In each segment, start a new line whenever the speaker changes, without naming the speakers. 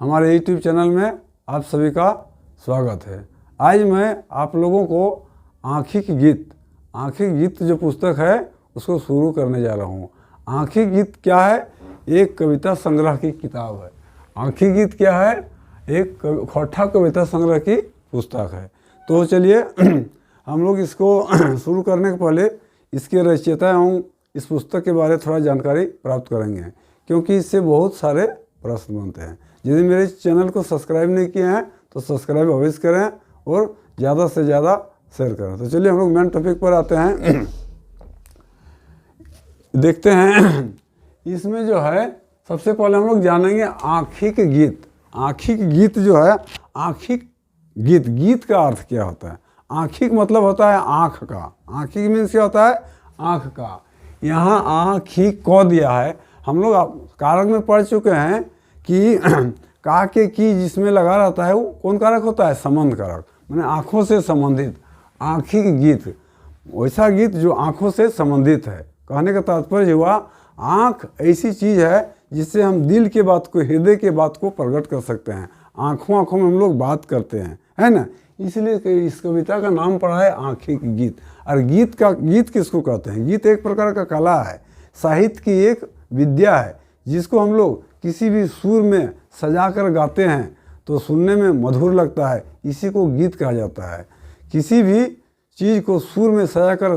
हमारे YouTube channel में आप सभी का स्वागत है। आज मैं आप लोगों को आँखी की गीत जो पुस्तक है उसको शुरू करने जा रहा हूँ। आँखी गीत क्या है? एक कविता संग्रह की किताब है। आँखी गीत क्या है? एक खोट्ठा कविता संग्रह की पुस्तक है। तो चलिए हम लोग इसको शुरू करने के पहले इसके रचयिता एवं इस पुस्तक के बारे में थोड़ा जानकारी प्राप्त करेंगे, क्योंकि इससे बहुत सारे प्रश्न बनते हैं। यदि मेरे चैनल को सब्सक्राइब नहीं किए हैं तो सब्सक्राइब अवश्य करें और ज़्यादा से ज़्यादा शेयर करें। तो चलिए हम लोग मेन टॉपिक पर आते हैं। देखते हैं इसमें जो है सबसे पहले हम लोग जानेंगे आँखी के गीत। आँखी के गीत जो है, आँखी गीत का अर्थ क्या होता है? आँखी का मतलब होता है आँख का। आँखी की मीन्स क्या होता है? आँख का। यहाँ आँखी को दिया है। हम लोग कारक में पढ़ चुके हैं कि का के की जिसमें लगा रहता है वो कौन कारक होता है? संबंध कारक, माने आँखों से संबंधित। आँखी के गीत वैसा गीत जो आँखों से संबंधित है। कहने का तात्पर्य हुआ आँख ऐसी चीज़ है जिससे हम दिल के बात को, हृदय के बात को प्रकट कर सकते हैं। आँखों में हम लोग बात करते हैं, है ना। इसलिए इस कविता का नाम पड़ा है आँखी की गीत। और गीत किसको कहते हैं? गीत एक प्रकार का कला है, साहित्य की एक विद्या है, जिसको हम लोग किसी भी सुर में सजा कर गाते हैं तो सुनने में मधुर लगता है। इसी को गीत कहा जाता है। किसी भी चीज़ को सुर में सजा कर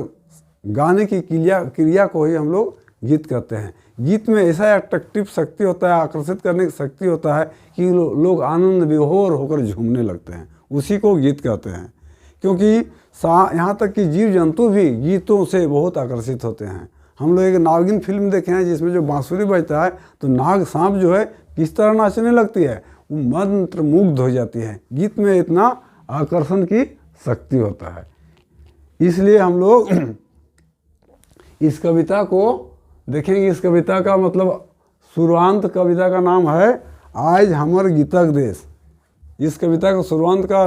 गाने की क्रिया को ही हम लोग गीत कहते हैं। गीत में ऐसा अट्रैक्टिव शक्ति होता है, आकर्षित करने की शक्ति होता है कि लोग आनंद विभोर होकर झूमने लगते हैं। उसी को गीत कहते हैं। क्योंकि यहाँ तक कि जीव जंतु भी गीतों से बहुत आकर्षित होते हैं। हम लोग एक नागिन फिल्म देखे हैं जिसमें जो बांसुरी बजता है तो नाग सांप जो है किस तरह नाचने लगती है, वो मंत्र मुग्ध हो जाती है। गीत में इतना आकर्षण की शक्ति होता है। इसलिए हम लोग इस कविता को देखेंगे। इस कविता का मतलब शुरुआत कविता का नाम है आज हमर गीतक देश। इस कविता का शुरुआत का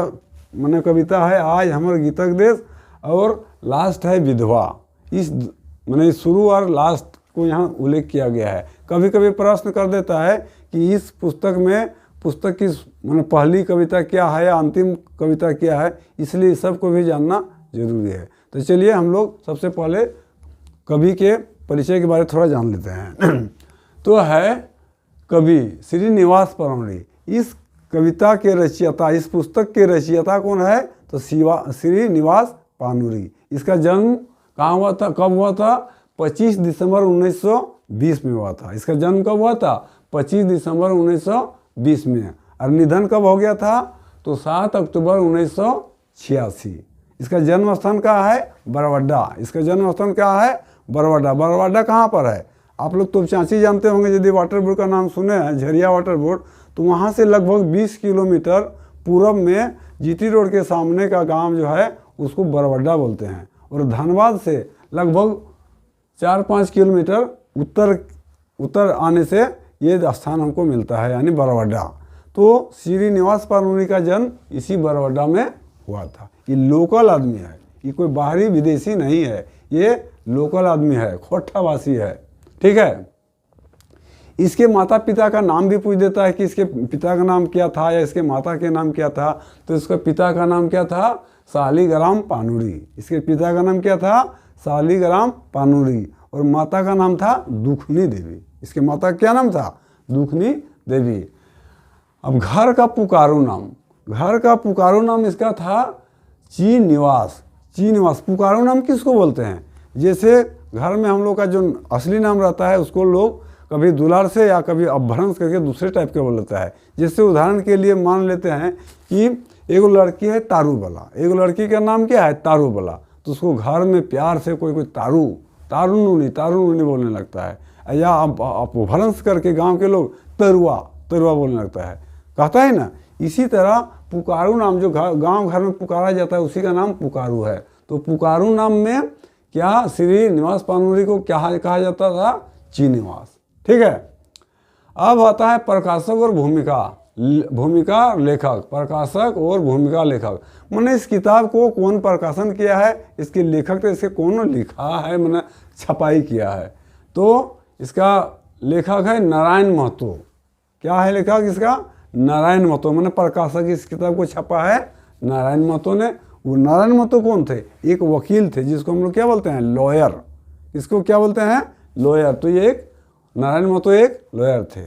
माने कविता है आज हमर गीतक देश, और लास्ट है विधवा। इस माने शुरू और लास्ट को यहाँ उल्लेख किया गया है। कभी कभी प्रश्न कर देता है कि इस पुस्तक की माने पहली कविता क्या है या अंतिम कविता क्या है, इसलिए सबको भी जानना जरूरी है। तो चलिए हम लोग सबसे पहले कवि के परिचय के बारे में थोड़ा जान लेते हैं। तो है कवि श्रीनिवास पानूरी। इस कविता के रचयिता, इस पुस्तक के रचयिता कौन है? तो श्रीनिवास पानूरी। इसका जन्म कहाँ हुआ था, कब हुआ था? 25 दिसंबर 1920 में हुआ था। इसका जन्म कब हुआ था? 25 दिसंबर 1920 में। और निधन कब हो गया था? तो 7 अक्टूबर 1986। इसका जन्म स्थान कहाँ है? बरवाडा। इसका जन्म स्थान कहाँ है? बरवाडा। बरवाडा कहाँ पर है? आप लोग तो चांची जानते होंगे। यदि वाटर बोर्ड का नाम सुने हैं, झरिया वाटर बोर्ड, तो वहाँ से लगभग 20 किलोमीटर पूरब में जीटी रोड के सामने का गांव जो है उसको बरवाडा बोलते हैं। और धनबाद से लगभग 4-5 किलोमीटर उत्तर आने से ये स्थान हमको मिलता है, यानी बरवाडा। तो श्रीनिवास पानूरी का जन्म इसी बरवाडा में हुआ था। ये लोकल आदमी है, ये कोई बाहरी विदेशी नहीं है, ये लोकल आदमी है, खोट्ठावासी है। ठीक है। इसके माता पिता का नाम भी पूछ देता है कि इसके पिता का नाम क्या था या इसके माता के नाम क्या था। तो इसके पिता का नाम क्या था? शालिग्राम पानूरी। इसके पिता का नाम क्या था? शालिग्राम पानूरी। और माता का नाम था दुखनी देवी। इसके माता का क्या नाम था? दुखनी देवी। अब घर का पुकारू नाम इसका था चीनिवास। पुकारू नाम किसको बोलते हैं? जैसे घर में हम लोग का जो असली नाम रहता है उसको लोग कभी दुलार से या कभी अपभ्रंश करके दूसरे टाइप का बोल लेता है। जैसे उदाहरण के लिए मान लेते हैं कि एगो लड़की है तारूबाला, एगो लड़की का नाम क्या है? तारूबाला। तो उसको घर में प्यार से कोई तारूनूनी बोलने लगता है। या अपभ्रंश करके गांव के लोग तरुआ बोलने लगता है, कहता है ना। इसी तरह पुकारू नाम जो गांव घर में पुकारा जाता है उसी का नाम पुकारू है। तो पुकारू नाम में क्या श्रीनिवास पानूरी को क्या कहा जाता था? चीनिवास। ठीक है। अब आता है प्रकाशक और भूमिका लेखक। प्रकाशक और भूमिका लेखक मैंने इस किताब को कौन प्रकाशन किया है, इसके लेखक तो इसके कौन लिखा है, मैंने छपाई किया है। तो इसका लेखक है नारायण महतो। क्या है लेखक इसका? नारायण महतो, मैंने प्रकाशक इस किताब को छपा है नारायण महतो ने। वो नारायण महतो कौन थे? एक वकील थे जिसको हम लोग क्या बोलते हैं? लॉयर। इसको क्या बोलते हैं? लॉयर। तो ये एक नारायण महतो एक लॉयर थे।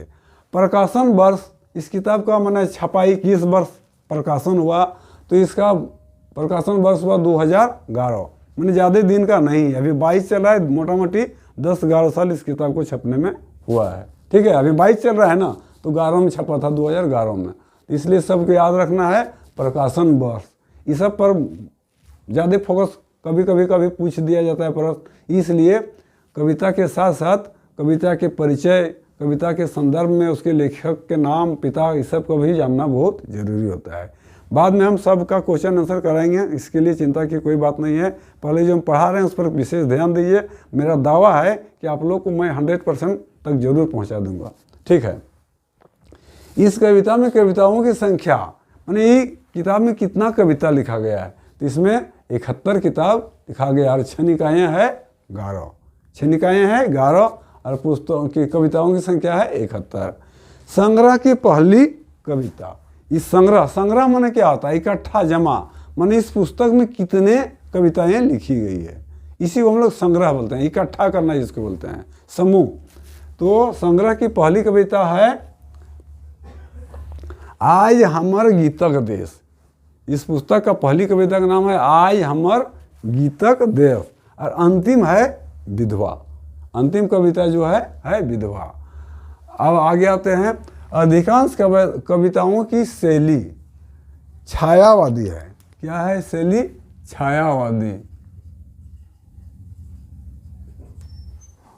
प्रकाशन वर्ष इस किताब का मैंने छपाई किस वर्ष प्रकाशन हुआ? तो इसका प्रकाशन वर्ष हुआ 2011। मैंने ज़्यादा दिन का नहीं है, अभी 22 चल रहा है, मोटा मोटी 10-11 साल इस किताब को छपने में हुआ है। ठीक है, अभी 22 चल रहा है ना, तो 11 में छपा था 2011 में। इसलिए सबको याद रखना है प्रकाशन वर्ष। इस सब पर ज़्यादा फोकस कभी पूछ दिया जाता है प्रश्न, इसलिए कविता के साथ साथ कविता के परिचय, कविता के संदर्भ में उसके लेखक के नाम, पिता, इस सब को भी जानना बहुत ज़रूरी होता है। बाद में हम सब का क्वेश्चन आंसर कराएंगे, इसके लिए चिंता की कोई बात नहीं है। पहले जो हम पढ़ा रहे हैं उस पर विशेष ध्यान दीजिए। मेरा दावा है कि आप लोग को मैं 100% तक जरूर पहुंचा दूंगा। ठीक है, इस कविता में कविताओं की संख्या, माने ये किताब में कितना कविता लिखा गया है? तो इसमें 71 किताब लिखा गया और 6 निकायें हैं 11। 6 निकायें हैं 11 और पुस्तकों की कविताओं की संख्या है 71। संग्रह की पहली कविता। इस संग्रह माने क्या होता है? इकट्ठा जमा, माने इस पुस्तक में कितने कविताएं लिखी गई है, इसी को हम लोग संग्रह बोलते हैं। इकट्ठा करना जिसको बोलते हैं, समूह। तो संग्रह की पहली कविता है आज हमर गीतक देश। इस पुस्तक का पहली कविता का नाम है आज हमर गीतक देश और अंतिम है विधवा। अंतिम कविता जो है विधवा। अब आगे आते हैं, अधिकांश कविताओं की शैली छायावादी है। क्या है शैली? छायावादी।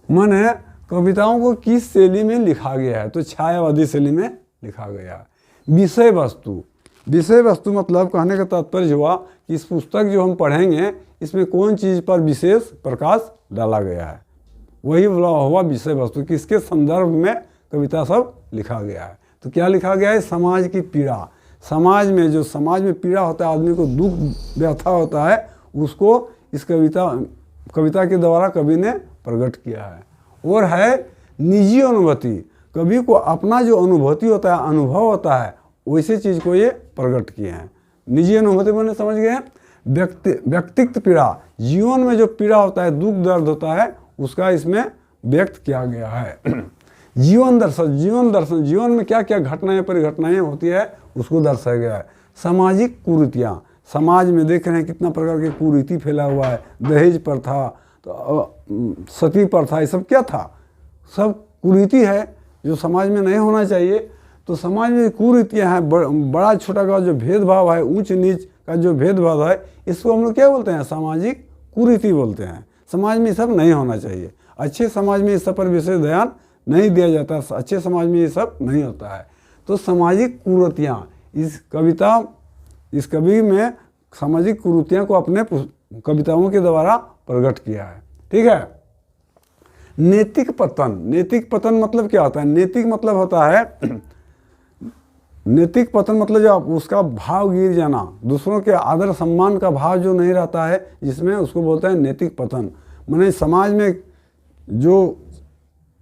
माने कविताओं को किस शैली में लिखा गया है? तो छायावादी शैली में लिखा गया है। विषय वस्तु, विषय वस्तु मतलब कहने का तात्पर्य हुआ कि इस पुस्तक जो हम पढ़ेंगे इसमें कौन चीज़ पर विशेष प्रकाश डाला गया है, वही हुआ विषय वस्तु। किसके संदर्भ में कविता सब लिखा गया है? तो क्या लिखा गया है? समाज की पीड़ा। समाज में पीड़ा होता है, आदमी को दुख व्यथा होता है, उसको इस कविता के द्वारा कवि ने प्रकट किया है। और है निजी अनुभूति, कवि को अपना जो अनुभूति होता है, अनुभव होता है, वैसे चीज़ को ये प्रकट किए हैं। निजी अनुभूति मैंने समझ गए। व्यक्तिगत पीड़ा, जीवन में जो पीड़ा होता है, दुख दर्द होता है, उसका इसमें व्यक्त किया गया है। जीवन दर्शन, जीवन में क्या क्या घटनाएं परिघटनाएं होती है उसको दर्शाया गया है। सामाजिक कुरीतियाँ, समाज में देख रहे हैं कितना प्रकार की कुरीति फैला हुआ है। दहेज प्रथा, तो सती प्रथा, ये सब क्या था? सब कुरीति है जो समाज में नहीं होना चाहिए। तो समाज में कुरीतियाँ हैं, बड़ा छोटा का जो भेदभाव है, ऊंच नीच का जो भेदभाव है, इसको हम लोग क्या बोलते हैं? सामाजिक कुरीति बोलते हैं। समाज में ये सब नहीं होना चाहिए। अच्छे समाज में इस सब पर विशेष ध्यान नहीं दिया जाता, अच्छे समाज में ये सब नहीं होता है। तो सामाजिक कुरीतियाँ, इस कवि में सामाजिक कुरीतियाँ को अपने कविताओं के द्वारा प्रकट किया है। ठीक है। नैतिक पतन, नैतिक पतन मतलब क्या होता है? नैतिक मतलब होता है नैतिक पतन मतलब जो उसका भाव गिर जाना, दूसरों के आदर सम्मान का भाव जो नहीं रहता है, जिसमें उसको बोलते हैं नैतिक पतन। माने समाज में जो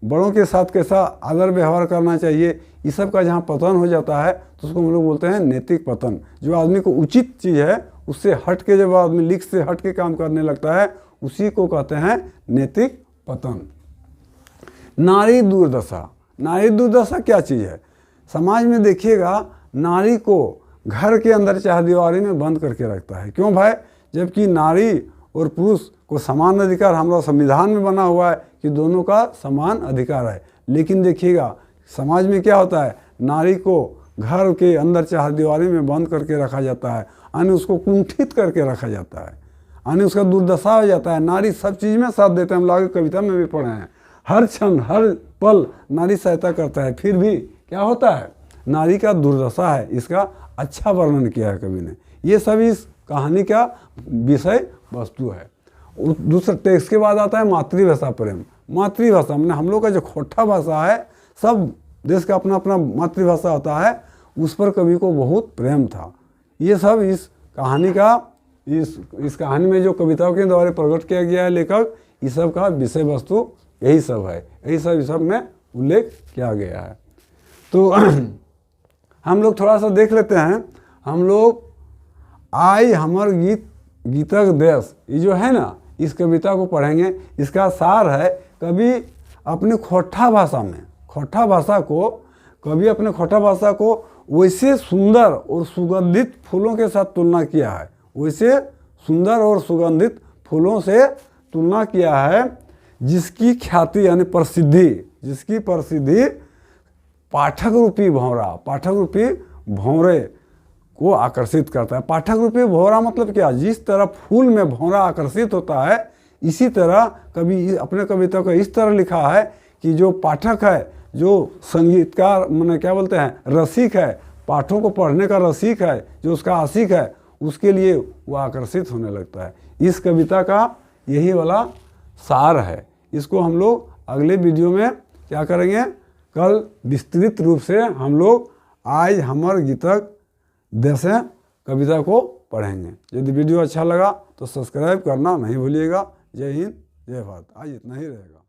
बड़ों के साथ कैसा आदर व्यवहार करना चाहिए, इस सब का जहाँ पतन हो जाता है तो उसको हम लोग बोलते हैं नैतिक पतन। जो आदमी को उचित चीज़ है उससे हट के जब आदमी लीक से हट के काम करने लगता है, उसी को कहते हैं नैतिक पतन। नारी दुर्दशा, नारी दुर्दशा क्या चीज़ है? समाज में देखिएगा, नारी को घर के अंदर चारदीवारी में बंद करके रखता है। क्यों भाई? जबकि नारी और पुरुष को समान अधिकार हमारा संविधान में बना हुआ है कि दोनों का समान अधिकार है। लेकिन देखिएगा समाज में क्या होता है? नारी को घर के अंदर चारदीवारी में बंद करके रखा जाता है, यानी उसको कुंठित करके रखा जाता है, यानी उसका दुर्दशा हो जाता है। नारी सब चीज़ में साथ देता है, हम लोग कविता में भी पढ़े हैं। हर क्षण हर पल नारी सहायता करता है, फिर भी क्या होता है? नारी का दुर्दशा है। इसका अच्छा वर्णन किया है कवि ने। ये सब इस कहानी का विषय वस्तु है। दूसरा टेक्स्ट के बाद आता है मातृभाषा प्रेम। मातृभाषा मैंने हम लोग का जो खोटा भाषा है, सब देश का अपना अपना मातृभाषा होता है, उस पर कवि को बहुत प्रेम था। ये सब इस कहानी का इस कहानी में जो कविताओं के द्वारा प्रकट किया गया है लेखक, इस सब का विषय वस्तु यही सब है, यही सब इस सब में उल्लेख किया गया है। तो हम लोग थोड़ा सा देख लेते हैं। हम लोग आई हमर गीत गीतक देश, ये जो है ना, इस कविता को पढ़ेंगे। इसका सार है, कभी अपने खोटा भाषा में, खोटा भाषा को, कभी अपने खोटा भाषा को वैसे सुंदर और सुगंधित फूलों के साथ तुलना किया है, वैसे सुंदर और सुगंधित फूलों से तुलना किया है, जिसकी ख्याति यानी प्रसिद्धि, जिसकी प्रसिद्धि पाठक रूपी भंवरा, पाठक रूपी भंवरे को आकर्षित करता है। पाठक रूपी भंवरा मतलब क्या? जिस तरह फूल में भंवरा आकर्षित होता है, इसी तरह कभी अपने कविता को इस तरह लिखा है कि जो पाठक है, जो संगीतकार मैंने क्या बोलते हैं, रसिक है, पाठों को पढ़ने का रसिक है, जो उसका आशिक है, उसके लिए वो आकर्षित होने लगता है। इस कविता का यही वाला सार है। इसको हम लोग अगले वीडियो में क्या करेंगे, कल विस्तृत रूप से हम लोग आज हमर गीतक देशे कविता को पढ़ेंगे। यदि वीडियो अच्छा लगा तो सब्सक्राइब करना नहीं भूलिएगा। जय हिंद, जय भारत। आज इतना ही रहेगा।